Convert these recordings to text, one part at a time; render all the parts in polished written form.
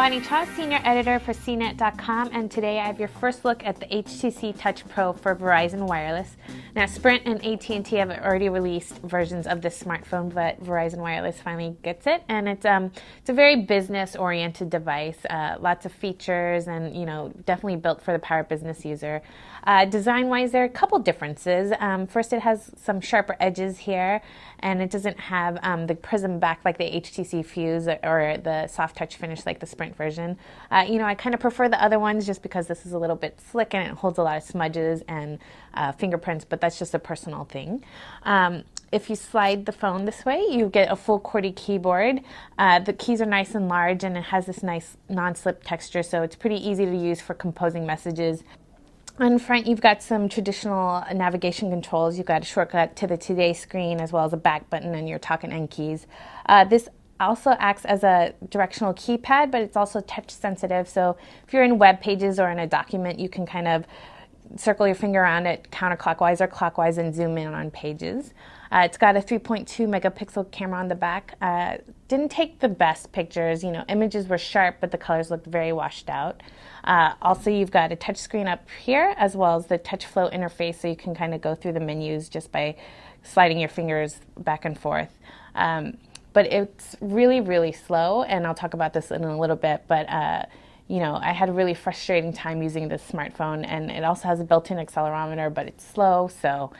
Bonnie Cha, Senior Editor for CNET.com, and today I have your first look at the HTC Touch Pro for Verizon Wireless. Now, Sprint and AT&T have already released versions of this smartphone, but Verizon Wireless finally gets it, and it's a very business-oriented device. Lots of features, and definitely built for the power business user. Design-wise, there are a couple differences. First, it has some sharper edges here, and it doesn't have the prism back like the HTC Fuse or the soft touch finish like the Sprint version. I kind of prefer the other ones just because this is a little bit slick and it holds a lot of smudges and fingerprints, but that's just a personal thing. If you slide the phone this way, you get a full QWERTY keyboard. The keys are nice and large, and it has this nice non-slip texture, so it's pretty easy to use for composing messages. On front, you've got some traditional navigation controls. You've got a shortcut to the Today screen as well as a back button and your Talk and End keys. This also acts as a directional keypad, but it's also touch sensitive. So if you're in web pages or in a document, you can kind of circle your finger around it counterclockwise or clockwise and zoom in on pages. It's got a 3.2 megapixel camera on the back. Didn't take the best pictures. Images were sharp, but the colors looked very washed out. Also, you've got a touch screen up here as well as the touch flow interface, so you can kind of go through the menus just by sliding your fingers back and forth. But it's really, really slow, and I'll talk about this in a little bit, but I had a really frustrating time using this smartphone, and it also has a built-in accelerometer, but it's slow, so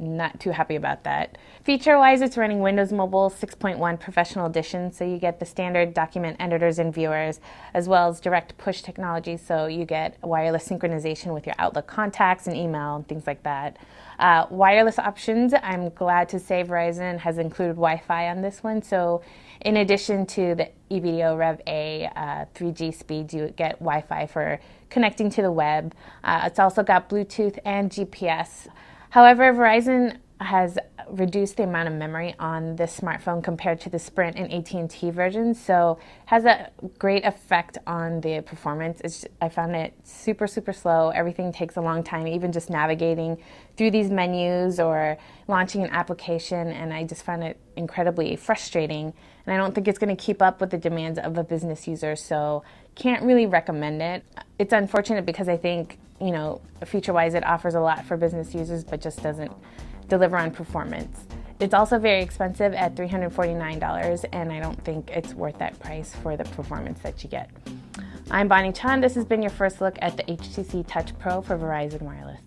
not too happy about that. Feature-wise, it's running Windows Mobile 6.1 Professional Edition, so you get the standard document editors and viewers, as well as direct push technology, so you get wireless synchronization with your Outlook contacts and email and things like that. Wireless options, I'm glad to say Verizon has included Wi-Fi on this one, so in addition to the EV-DO Rev A 3G speeds, you get Wi-Fi for connecting to the web. It's also got Bluetooth and GPS. However, Verizon has reduced the amount of memory on this smartphone compared to the Sprint and AT&T versions, so it has a great effect on the performance. I found it super, super slow. Everything takes a long time, even just navigating through these menus or launching an application, and I just found it incredibly frustrating, and I don't think it's going to keep up with the demands of a business user, so can't really recommend it. It's unfortunate because I think, feature-wise it offers a lot for business users, but just doesn't deliver on performance. It's also very expensive at $349, and I don't think it's worth that price for the performance that you get. I'm Bonnie Cha. This has been your first look at the HTC Touch Pro for Verizon Wireless.